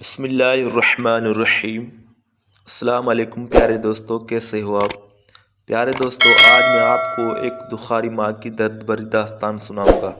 بسم اللہ الرحمن الرحیم۔ السلام علیکم پیارے دوستو، کیسے ہو آپ؟ پیارے دوستو، آج میں آپ کو ایک دکھاری ماں کی درد بھری داستان سناؤں گا،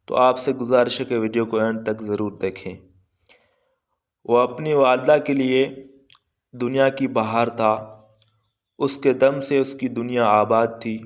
تو آپ سے گزارش ہے کہ ویڈیو کو اینڈ تک ضرور دیکھیں۔ وہ اپنی والدہ کے لیے دنیا کی بہار تھا، اس کے دم سے اس کی دنیا آباد تھی۔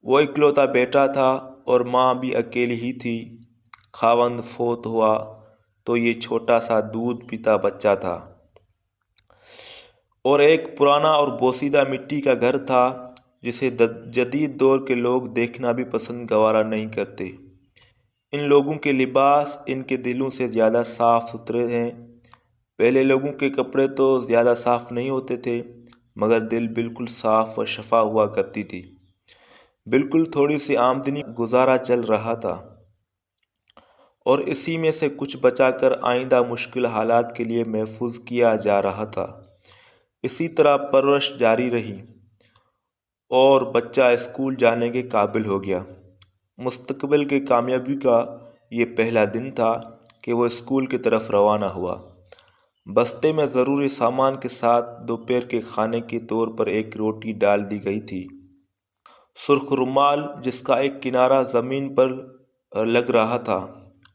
وہ اکلوتا بیٹا تھا اور ماں بھی اکیلی ہی تھی۔ خاوند فوت ہوا تو یہ چھوٹا سا دودھ پیتا بچہ تھا، اور ایک پرانا اور بوسیدہ مٹی کا گھر تھا جسے جدید دور کے لوگ دیکھنا بھی پسند گوارا نہیں کرتے۔ ان لوگوں کے لباس ان کے دلوں سے زیادہ صاف ستھرے ہیں۔ پہلے لوگوں کے کپڑے تو زیادہ صاف نہیں ہوتے تھے، مگر دل بالکل صاف و شفا ہوا کرتی تھی۔ بالکل تھوڑی سی آمدنی گزارا چل رہا تھا، اور اسی میں سے کچھ بچا کر آئندہ مشکل حالات کے لیے محفوظ کیا جا رہا تھا۔ اسی طرح پرورش جاری رہی اور بچہ اسکول جانے کے قابل ہو گیا۔ مستقبل کی کامیابی کا یہ پہلا دن تھا کہ وہ اسکول کی طرف روانہ ہوا۔ بستے میں ضروری سامان کے ساتھ دوپہر کے کھانے کے طور پر ایک روٹی ڈال دی گئی تھی۔ سرخ رومال جس کا ایک کنارہ زمین پر لگ رہا تھا،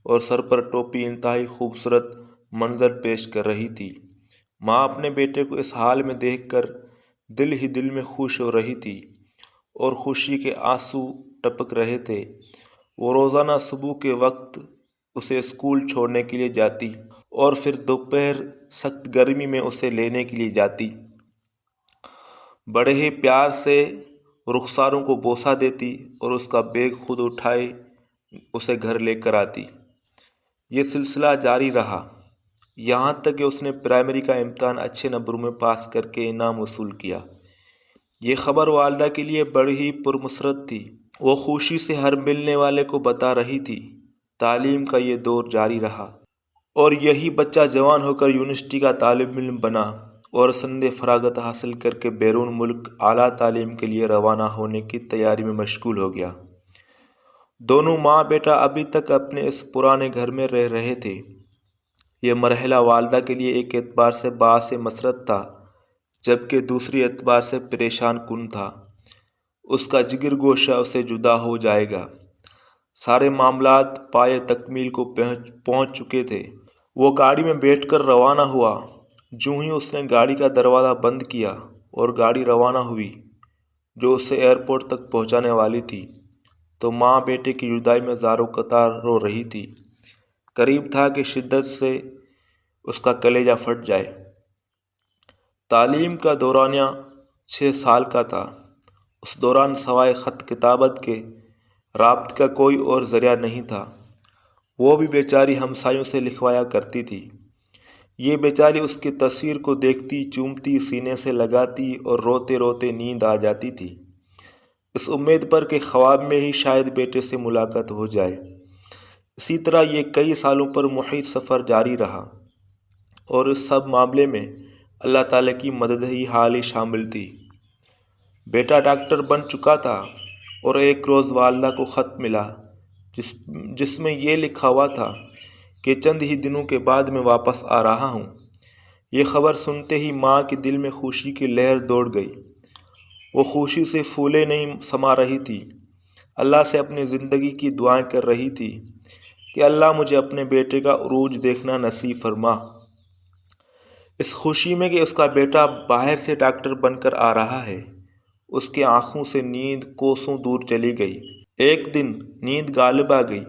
اور سر پر ٹوپی انتہائی خوبصورت منظر پیش کر رہی تھی۔ ماں اپنے بیٹے کو اس حال میں دیکھ کر دل ہی دل میں خوش ہو رہی تھی، اور خوشی کے آنسو ٹپک رہے تھے۔ وہ روزانہ صبح کے وقت اسے اسکول چھوڑنے کے لیے جاتی، اور پھر دوپہر سخت گرمی میں اسے لینے کے لیے جاتی۔ بڑے ہی پیار سے رخساروں کو بوسہ دیتی اور اس کا بیگ خود اٹھائے اسے گھر لے کر آتی۔ یہ سلسلہ جاری رہا، یہاں تک کہ اس نے پرائمری کا امتحان اچھے نمبروں میں پاس کر کے انعام وصول کیا۔ یہ خبر والدہ کے لیے بڑی ہی پرمسرت تھی۔ وہ خوشی سے ہر ملنے والے کو بتا رہی تھی۔ تعلیم کا یہ دور جاری رہا، اور یہی بچہ جوان ہو کر یونیورسٹی کا طالب علم بنا اور سند فراغت حاصل کر کے بیرون ملک اعلیٰ تعلیم کے لیے روانہ ہونے کی تیاری میں مشغول ہو گیا۔ دونوں ماں بیٹا ابھی تک اپنے اس پرانے گھر میں رہ رہے تھے۔ یہ مرحلہ والدہ کے لیے ایک اعتبار سے باعث مسرت تھا، جبکہ دوسری اعتبار سے پریشان کن تھا۔ اس کا جگر گوشہ اسے جدا ہو جائے گا۔ سارے معاملات پائے تکمیل کو پہنچ چکے تھے۔ وہ گاڑی میں بیٹھ کر روانہ ہوا۔ جوں ہی اس نے گاڑی کا دروازہ بند کیا اور گاڑی روانہ ہوئی جو اسے ایئرپورٹ تک پہنچانے والی تھی، تو ماں بیٹے کی جدائی میں زاروں قطار رو رہی تھی۔ قریب تھا کہ شدت سے اس کا کلیجہ پھٹ جائے۔ تعلیم کا دورانیہ 6 سال کا تھا۔ اس دوران سوائے خط کتابت کے رابطے کا کوئی اور ذریعہ نہیں تھا۔ وہ بھی بیچاری ہمسایوں سے لکھوایا کرتی تھی۔ یہ بیچاری اس کی تصویر کو دیکھتی، چومتی، سینے سے لگاتی اور روتے روتے نیند آ جاتی تھی، اس امید پر کہ خواب میں ہی شاید بیٹے سے ملاقات ہو جائے۔ اسی طرح یہ کئی سالوں پر محیط سفر جاری رہا، اور اس سب معاملے میں اللہ تعالیٰ کی مدد ہی حال ہی شامل تھی۔ بیٹا ڈاکٹر بن چکا تھا، اور ایک روز والدہ کو خط ملا جس میں یہ لکھا ہوا تھا کہ چند ہی دنوں کے بعد میں واپس آ رہا ہوں۔ یہ خبر سنتے ہی ماں کے دل میں خوشی کی لہر دوڑ گئی۔ وہ خوشی سے پھولے نہیں سما رہی تھی، اللہ سے اپنی زندگی کی دعائیں کر رہی تھی کہ اللہ مجھے اپنے بیٹے کا عروج دیکھنا نصیب فرما۔ اس خوشی میں کہ اس کا بیٹا باہر سے ڈاکٹر بن کر آ رہا ہے، اس کی آنکھوں سے نیند کوسوں دور چلی گئی۔ ایک دن نیند غالب آ گئی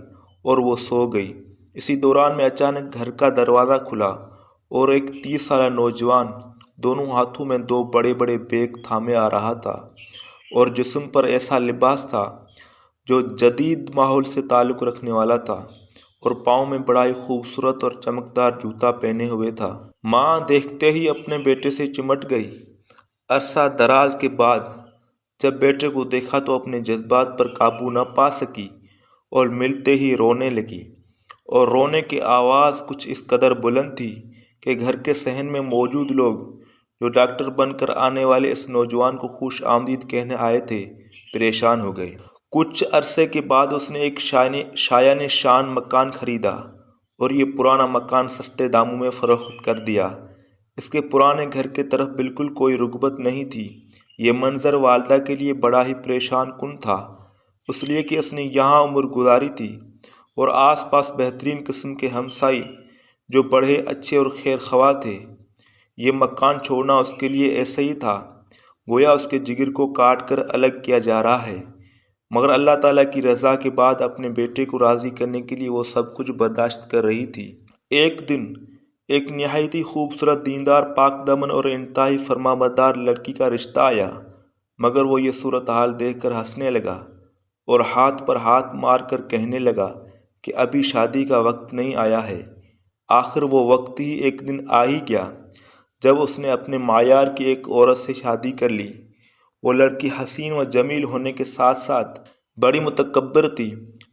اور وہ سو گئی۔ اسی دوران میں اچانک گھر کا دروازہ کھلا اور ایک 30 سالہ نوجوان دونوں ہاتھوں میں 2 بڑے بڑے بیگ تھامے آ رہا تھا، اور جسم پر ایسا لباس تھا جو جدید ماحول سے تعلق رکھنے والا تھا، اور پاؤں میں بڑا ہی خوبصورت اور چمکدار جوتا پہنے ہوئے تھا۔ ماں دیکھتے ہی اپنے بیٹے سے چمٹ گئی۔ عرصہ دراز کے بعد جب بیٹے کو دیکھا تو اپنے جذبات پر قابو نہ پا سکی اور ملتے ہی رونے لگی، اور رونے کی آواز کچھ اس قدر بلند تھی کہ گھر کے صحن میں موجود لوگ جو ڈاکٹر بن کر آنے والے اس نوجوان کو خوش آمدید کہنے آئے تھے پریشان ہو گئے۔ کچھ عرصے کے بعد اس نے ایک شایان شان مکان خریدا اور یہ پرانا مکان سستے داموں میں فروخت کر دیا۔ اس کے پرانے گھر کی طرف بالکل کوئی رغبت نہیں تھی۔ یہ منظر والدہ کے لیے بڑا ہی پریشان کن تھا، اس لیے کہ اس نے یہاں عمر گزاری تھی اور آس پاس بہترین قسم کے ہمسائے جو بڑے اچھے اور خیر خواہ تھے۔ یہ مکان چھوڑنا اس کے لیے ایسا ہی تھا گویا اس کے جگر کو کاٹ کر الگ کیا جا رہا ہے، مگر اللہ تعالیٰ کی رضا کے بعد اپنے بیٹے کو راضی کرنے کے لیے وہ سب کچھ برداشت کر رہی تھی۔ ایک دن ایک نہایت ہی خوبصورت، دیندار، پاک دامن اور انتہائی فرمانبردار لڑکی کا رشتہ آیا، مگر وہ یہ صورتحال دیکھ کر ہنسنے لگا اور ہاتھ پر ہاتھ مار کر کہنے لگا کہ ابھی شادی کا وقت نہیں آیا ہے۔ آخر وہ وقت ہی ایک دن آ ہی گیا جب اس نے اپنے معیار کی ایک عورت سے شادی کر لی۔ وہ لڑکی حسین و جمیل ہونے کے ساتھ ساتھ بڑی متکبر تھی،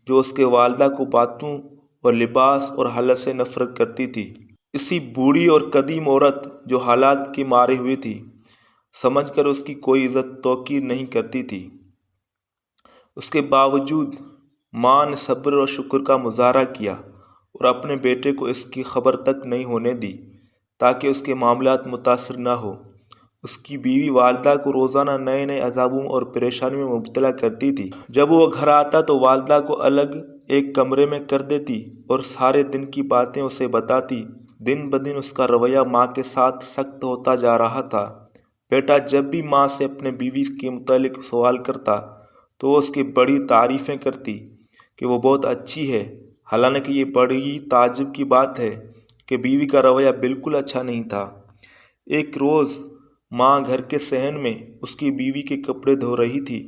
جو اس کے والدہ کو باتوں اور لباس اور حالت سے نفرت کرتی تھی۔ اسی بوڑھی اور قدیم عورت جو حالات کی ماری ہوئی تھی، سمجھ کر اس کی کوئی عزت توقیر نہیں کرتی تھی، اس کے باوجود ماں نے صبر اور شکر کا مظاہرہ کیا اور اپنے بیٹے کو اس کی خبر تک نہیں ہونے دی تاکہ اس کے معاملات متاثر نہ ہو۔ اس کی بیوی والدہ کو روزانہ نئے نئے عذابوں اور پریشانی میں مبتلا کرتی تھی۔ جب وہ گھر آتا تو والدہ کو الگ ایک کمرے میں کر دیتی اور سارے دن کی باتیں اسے بتاتی۔ دن بدن اس کا رویہ ماں کے ساتھ سخت ہوتا جا رہا تھا۔ بیٹا جب بھی ماں سے اپنے بیوی کے متعلق سوال کرتا تو وہ اس کی بڑی تعریفیں کرتی کہ وہ بہت اچھی ہے، حالانکہ یہ بڑی تعجب کی بات ہے کہ بیوی کا رویہ بالکل اچھا نہیں تھا۔ ایک روز ماں گھر کے صحن میں اس کی بیوی کے کپڑے دھو رہی تھی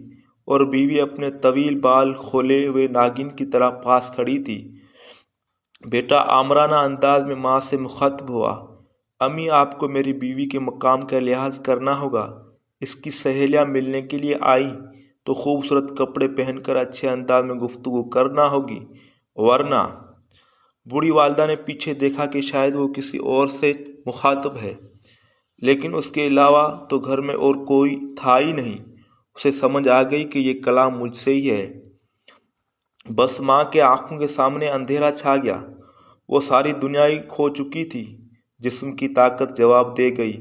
اور بیوی اپنے طویل بال کھولے ہوئے ناگن کی طرح پاس کھڑی تھی۔ بیٹا آمرانہ انداز میں ماں سے مخاطب ہوا، امی آپ کو میری بیوی کے مقام کا لحاظ کرنا ہوگا۔ اس کی سہیلیاں ملنے کے لیے آئیں تو خوبصورت کپڑے پہن کر اچھے انداز میں گفتگو کرنا ہوگی، ورنہ۔ بوڑھی والدہ نے پیچھے دیکھا کہ شاید وہ کسی اور سے مخاطب ہے، لیکن اس کے علاوہ تو گھر میں اور کوئی تھا ہی نہیں۔ اسے سمجھ آ گئی کہ یہ کلام مجھ سے ہی ہے۔ بس ماں کے آنکھوں کے سامنے اندھیرا چھا گیا۔ وہ ساری دنیا ہی کھو چکی تھی۔ جسم کی طاقت جواب دے گئی۔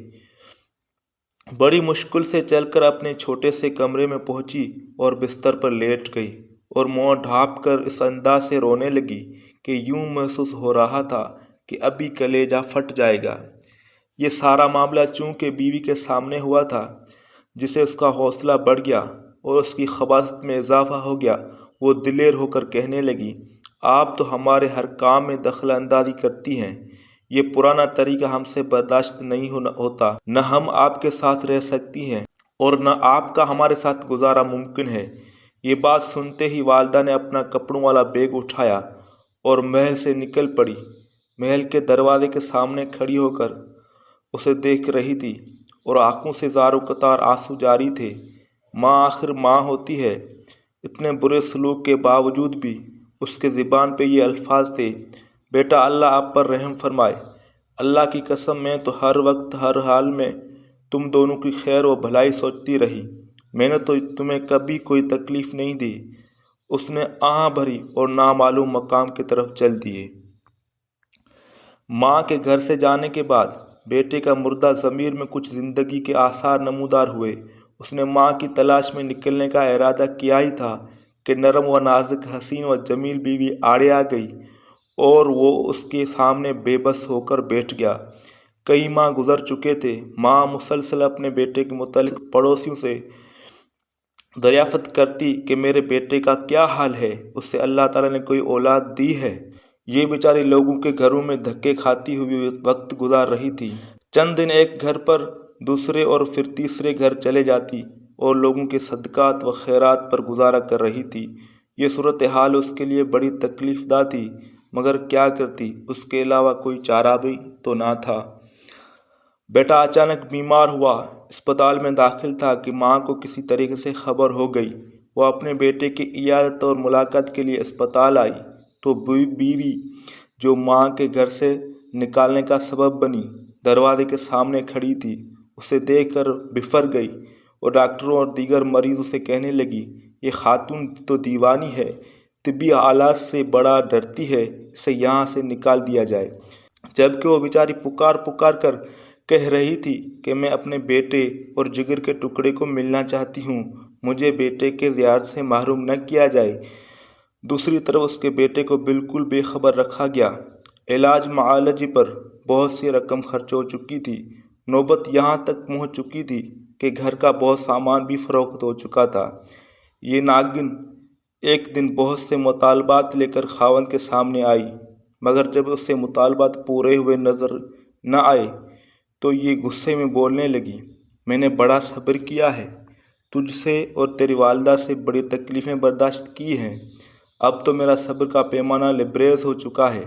بڑی مشکل سے چل کر اپنے چھوٹے سے کمرے میں پہنچی اور بستر پر لیٹ گئی اور منہ ڈھانپ کر اس انداز سے رونے لگی کہ یوں محسوس ہو رہا تھا کہ ابھی کلیجہ پھٹ جائے گا۔ یہ سارا معاملہ چونکہ بیوی کے سامنے ہوا تھا، جسے اس کا حوصلہ بڑھ گیا اور اس کی خباثت میں اضافہ ہو گیا۔ وہ دلیر ہو کر کہنے لگی، آپ تو ہمارے ہر کام میں دخل اندازی کرتی ہیں، یہ پرانا طریقہ ہم سے برداشت نہیں ہوتا۔ نہ ہم آپ کے ساتھ رہ سکتی ہیں اور نہ آپ کا ہمارے ساتھ گزارا ممکن ہے۔ یہ بات سنتے ہی والدہ نے اپنا کپڑوں والا بیگ اٹھایا اور محل سے نکل پڑی۔ محل کے دروازے کے سامنے کھڑی ہو کر اسے دیکھ رہی تھی اور آنکھوں سے زار و قطار آنسو جاری تھے۔ ماں آخر ماں ہوتی ہے۔ اتنے برے سلوک کے باوجود بھی اس کے زبان پہ یہ الفاظ تھے، بیٹا اللہ آپ پر رحم فرمائے، اللہ کی قسم میں تو ہر وقت ہر حال میں تم دونوں کی خیر و بھلائی سوچتی رہی، میں نے تو تمہیں کبھی کوئی تکلیف نہیں دی۔ اس نے آہ بھری اور نامعلوم مقام کی طرف چل دیے۔ ماں کے گھر سے جانے کے بعد بیٹے کا مردہ ضمیر میں کچھ زندگی کے آثار نمودار ہوئے۔ اس نے ماں کی تلاش میں نکلنے کا ارادہ کیا ہی تھا کہ نرم و نازک، حسین و جمیل بیوی آڑے آ گئی اور وہ اس کے سامنے بے بس ہو کر بیٹھ گیا۔ کئی ماہ گزر چکے تھے۔ ماں مسلسل اپنے بیٹے کے متعلق پڑوسیوں سے دریافت کرتی کہ میرے بیٹے کا کیا حال ہے، اس سے اللہ تعالیٰ نے کوئی اولاد دی ہے؟ یہ بیچاری لوگوں کے گھروں میں دھکے کھاتی ہوئی وقت گزار رہی تھی۔ چند دن ایک گھر پر، دوسرے اور پھر تیسرے گھر چلے جاتی اور لوگوں کے صدقات و خیرات پر گزارا کر رہی تھی۔ یہ صورتحال اس کے لیے بڑی تکلیف دہ تھی، مگر کیا کرتی، اس کے علاوہ کوئی چارہ بھی تو نہ تھا۔ بیٹا اچانک بیمار ہوا، اسپتال میں داخل تھا کہ ماں کو کسی طریقے سے خبر ہو گئی۔ وہ اپنے بیٹے کی عیادت اور ملاقات کے لیے اسپتال آئی تو بیوی جو ماں کے گھر سے نکالنے کا سبب بنی، دروازے کے سامنے کھڑی تھی۔ اسے دیکھ کر بفر گئی اور ڈاکٹروں اور دیگر مریضوں سے کہنے لگی، یہ خاتون تو دیوانی ہے، طبی حالات سے بڑا ڈرتی ہے، اسے یہاں سے نکال دیا جائے۔ جبکہ وہ بیچاری پکار پکار کر کہہ رہی تھی کہ میں اپنے بیٹے اور جگر کے ٹکڑے کو ملنا چاہتی ہوں، مجھے بیٹے کے زیارت سے محروم نہ کیا جائے۔ دوسری طرف اس کے بیٹے کو بالکل بے خبر رکھا گیا۔ علاج معالجے پر بہت سی رقم خرچ ہو چکی تھی۔ نوبت یہاں تک پہنچ چکی تھی کہ گھر کا بہت سامان بھی فروخت ہو چکا تھا۔ یہ ناگن ایک دن بہت سے مطالبات لے کر خاوند کے سامنے آئی، مگر جب اس سے مطالبات پورے ہوئے نظر نہ آئے تو یہ غصے میں بولنے لگی، میں نے بڑا صبر کیا ہے، تجھ سے اور تیری والدہ سے بڑی تکلیفیں برداشت کی ہیں، اب تو میرا صبر کا پیمانہ لبریز ہو چکا ہے،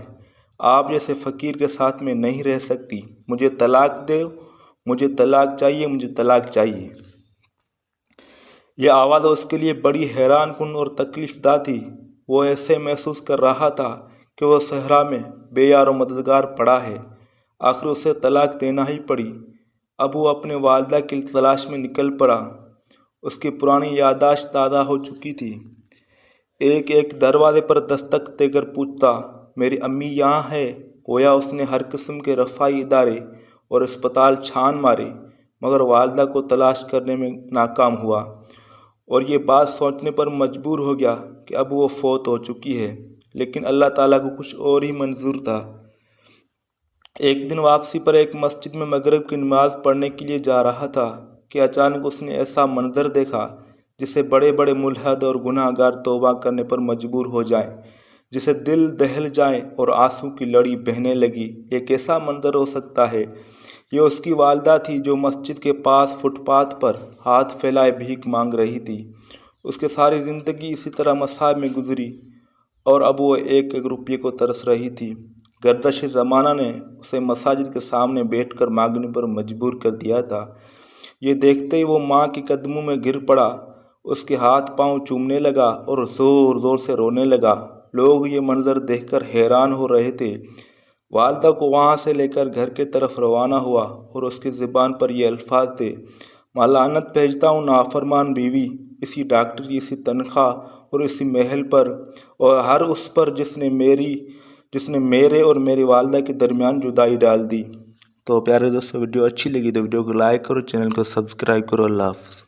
آپ جیسے فقیر کے ساتھ میں نہیں رہ سکتی، مجھے طلاق دو، مجھے طلاق چاہیے، مجھے طلاق چاہیے۔ یہ آواز اس کے لیے بڑی حیران کن اور تکلیف دہ تھی۔ وہ ایسے محسوس کر رہا تھا کہ وہ صحرا میں بے یار و مددگار پڑا ہے۔ آخر اسے طلاق دینا ہی پڑی۔ اب وہ اپنے والدہ کی تلاش میں نکل پڑا۔ اس کی پرانی یادداشت تازہ ہو چکی تھی۔ ایک ایک دروازے پر دستک دے کر پوچھتا، میری امی یہاں ہے؟ گویا اس نے ہر قسم کے رفاہی ادارے اور اسپتال چھان مارے، مگر والدہ کو تلاش کرنے میں ناکام ہوا، اور یہ بات سوچنے پر مجبور ہو گیا کہ اب وہ فوت ہو چکی ہے۔ لیکن اللہ تعالیٰ کو کچھ اور ہی منظور تھا۔ ایک دن واپسی پر ایک مسجد میں مغرب کی نماز پڑھنے کے لیے جا رہا تھا کہ اچانک اس نے ایسا منظر دیکھا جسے بڑے بڑے ملحد اور گناہ گار توبہ کرنے پر مجبور ہو جائیں، جسے دل دہل جائیں اور آنسو کی لڑی بہنے لگی۔ یہ کیسا منظر ہو سکتا ہے؟ یہ اس کی والدہ تھی جو مسجد کے پاس فٹ پاتھ پر ہاتھ پھیلائے بھیک مانگ رہی تھی۔ اس کی ساری زندگی اسی طرح مصائب میں گزری اور اب وہ ایک ایک روپیے کو ترس رہی تھی۔ گردش زمانہ نے اسے مساجد کے سامنے بیٹھ کر مانگنے پر مجبور کر دیا تھا۔ یہ دیکھتے ہی وہ ماں کے قدموں میں گر پڑا، اس کے ہاتھ پاؤں چومنے لگا اور زور زور سے رونے لگا۔ لوگ یہ منظر دیکھ کر حیران ہو رہے تھے۔ والدہ کو وہاں سے لے کر گھر کے طرف روانہ ہوا اور اس کی زبان پر یہ الفاظ تھے، ماں لعنت بھیجتا ہوں نافرمان بیوی، اسی ڈاکٹر کی اسی تنخواہ اور اسی محل پر، اور ہر اس پر جس نے میرے اور میری والدہ کے درمیان جدائی ڈال دی۔ تو پیارے دوستوں، ویڈیو اچھی لگی تو ویڈیو کو لائک کرو، چینل کو سبسکرائب کرو۔ اللہ حافظ۔